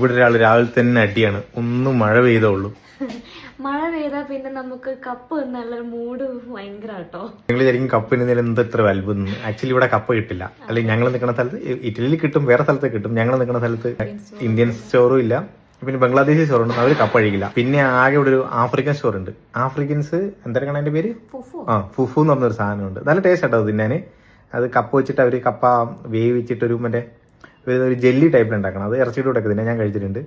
ഇവിടെ ഒരാൾ രാവിലെ തന്നെ അടിയാണ്. ഒന്ന് മഴ പെയ്തോളൂ. മഴ പെയ്താ പിന്നെ നമുക്ക് കപ്പ് എന്നുള്ളൊരു മൂഡ് ഭയങ്കര കേട്ടോ. നിങ്ങൾ ശരിക്കും കപ്പ് ഇന്നലെ എന്താ ഇത്ര അത്ഭുതം. ആക്ച്വലി ഇവിടെ കപ്പ കിട്ടില്ല. അല്ലെങ്കിൽ ഞങ്ങൾ നിൽക്കുന്ന സ്ഥലത്ത് ഇറ്റലിയിൽ കിട്ടും, വേറെ സ്ഥലത്ത് കിട്ടും. ഞങ്ങൾ നിൽക്കുന്ന സ്ഥലത്ത് ഇന്ത്യൻ സ്റ്റോറും ഇല്ല, പിന്നെ ബംഗ്ലാദേശി സ്റ്റോറുണ്ട്, അവർ കപ്പ കഴിക്കില്ല. പിന്നെ ആകെ ഇവിടെ ഒരു ആഫ്രിക്കൻ സ്റ്റോർ ഉണ്ട്. ആഫ്രിക്കൻസ് എന്തൊക്കെയാണ് അതിന്റെ പേര്? ഫുഫു എന്ന് പറഞ്ഞൊരു സാധനമുണ്ട്. നല്ല ടേസ്റ്റ് ആട്ടോ തിന്നാന്. അത് കപ്പ വെച്ചിട്ട് അവര് കപ്പ വേവിച്ചിട്ടൊരു മറ്റേ ഒരു ജെല്ലി ടൈപ്പിൽ ഉണ്ടാക്കണം. അത് ഇറച്ചിയുടെ കൂടെ ഒക്കെ ഞാൻ കഴിച്ചിട്ടുണ്ട്.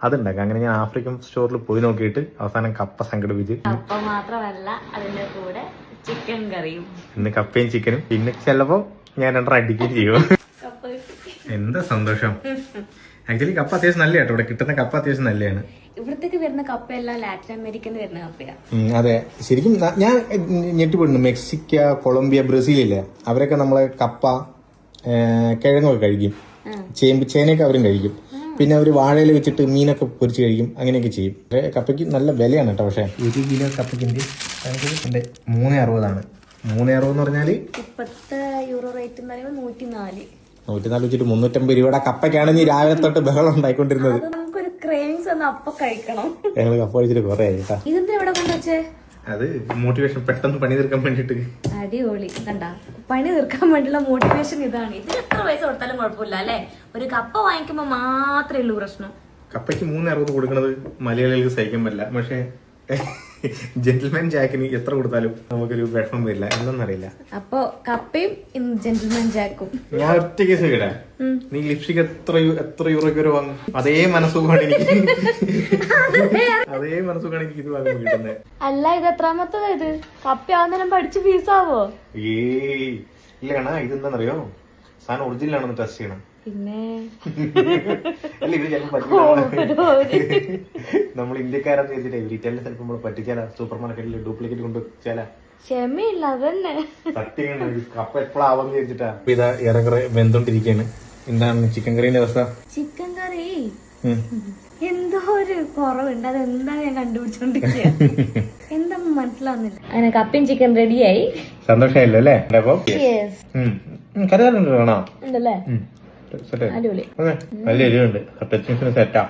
അതുണ്ടാക്കാം. അങ്ങനെ ഞാൻ ആഫ്രിക്കൻ സ്റ്റോറിൽ പോയി നോക്കിയിട്ട് അവസാനം കപ്പ സംഘടിപ്പിച്ച്. കപ്പ മാത്രമല്ല അതിന്റെ കൂടെ ചിക്കൻ കറിയും. ഇന്ന് കപ്പയും ചിക്കനും. പിന്നെ ചിലപ്പോ ഞാൻ രണ്ടെണ്ണം അടിക്കുകയും ചെയ്യും. എന്താ സന്തോഷം. ആക്ച്വലി കപ്പ അത്യാവശ്യം നല്ല കേട്ടോ. ഇവിടെ കിട്ടുന്ന കപ്പ അത്യാവശ്യം നല്ലതാണ്. ഇവിടത്തേക്ക് വരുന്ന കപ്പയെല്ലാം ലാറ്റിൻ അമേരിക്കന്ന് വരുന്ന കപ്പയാ. അതെ, ശരിക്കും ഞാൻ ഞെട്ടിപ്പെടുന്നു. മെക്സിക്ക, കൊളംബിയ, ബ്രസീലില്ലേ, അവരൊക്കെ നമ്മളെ കപ്പ കിഴങ്ങൊക്കെ കഴിക്കും. ചേനയൊക്കെ അവരും കഴിക്കും. പിന്നെ അവർ വാഴയിൽ വെച്ചിട്ട് മീനൊക്കെ പൊരിച്ച് കഴിക്കും. അങ്ങനെയൊക്കെ ചെയ്യും. കപ്പയ്ക്ക് നല്ല വിലയാണ് കേട്ടോ. പക്ഷെ 1 കിലോ കപ്പയ്ക്ക് എന്റെ 360 360 എന്ന് പറഞ്ഞാല് ഇപ്പത്തെ യൂറോ റേറ്റ് എന്ന് പറയുമ്പോൾ 104 വെച്ചിട്ട് 350 രൂപയുടെ കപ്പയ്ക്കാണ് നീ രാവിലെ തൊട്ട് ബഹളം ഉണ്ടായിക്കൊണ്ടിരുന്നത്. നമുക്കൊരു ക്രേവിങ്സ് ഒന്ന് അപ്പൊ കഴിക്കണം. ഞങ്ങള് കപ്പ കഴിച്ചിട്ട് കുറെ ആയി കേട്ടാ. ഇതെന്താ ഇവിടെ കൊണ്ടുവച്ചേ? അത് മോട്ടിവേഷൻ, പെട്ടെന്ന് പണി തീർക്കാൻ വേണ്ടിട്ട്. അടിപൊളി. കണ്ടാ, പണി തീർക്കാൻ വേണ്ടിയുള്ള മോട്ടിവേഷൻ ഇതാണ്. ഇതിന് എത്ര പൈസ കൊടുത്താലും കുഴപ്പമില്ല അല്ലെ. ഒരു കപ്പ വാങ്ങിക്കുമ്പോ മാത്രമേ ഉള്ളൂ പ്രശ്നം. കപ്പയ്ക്ക് 360 കൊടുക്കുന്നത് മലയാളികൾക്ക് സഹിക്കാൻ പറ്റില്ല. പക്ഷെ ജെന്റിൽമാൻ ജാക്കിന് എത്ര കൊടുത്താലും നമുക്കൊരു വിഷമം വരില്ല. എന്താണെന്നറിയില്ല. അപ്പൊ കപ്പയും ജെന്റിൽമാൻ ജാക്കും. ഞാൻ ഒറ്റ കേസ് കേടാ. നീ ലിപ്സ്റ്റിക് എത്ര യൂറോയ്ക്ക് വരെ വാങ്ങും? അതേ മനസ്സുഖമാണ് എനിക്ക്. അതേ മനസ്സുഖമാണ് എനിക്ക് ഇത് വാങ്ങുമ്പോൾ കിട്ടുന്നത്. അല്ല, ഇത് എത്രാമത്തതാ ഇത്? കപ്പയാവുന്നേരം പഠിച്ച് പീസാവോ? ഇല്ല കാണാ. ഇതെന്താണെന്നറിയോ, സാധനം ഒറിജിനൽ ആണെന്ന് ടെസ്റ്റ് ചെയ്യണം. പിന്നെ അല്ല, ഇത് ചിലപ്പോൾ നമ്മൾ ഇന്ത്യക്കാരെന്ന് വെച്ചിട്ട് ഇറ്റലിന്റെ ചിലപ്പോൾ നമ്മൾ പറ്റിച്ചാലാ. സൂപ്പർ മാർക്കറ്റിൽ ഡ്യൂപ്ലിക്കേറ്റ് കൊണ്ടുവച്ചാലാ. ക്ഷമയില്ല അതന്നെ. സത്യം കപ്പ എപ്പോഴാവാന്ന് ചോദിച്ചിട്ടാ. ഇതാ ഏറെക്കുറെ വെന്തോണ്ടിരിക്കാണ്. എന്താണ് ചിക്കൻ കറീന്റെ അവസ്ഥ? ചിക്കൻ കറി എന്തോ ഒരു കുറവുണ്ട്. അതെന്താ ഞാൻ കണ്ടുപിടിച്ചോണ്ടിരിക്കുക. എന്താ മനസ്സിലാവുന്നില്ല. അങ്ങനെ കപ്പയും ചിക്കൻ റെഡിയായി. സന്തോഷമായല്ലോ അല്ലേ? കറി ഉണ്ടല്ലേ? അടിപൊളി. നല്ല എരിവുണ്ട്. ടച്ചിങ്സിന് സെറ്റാ.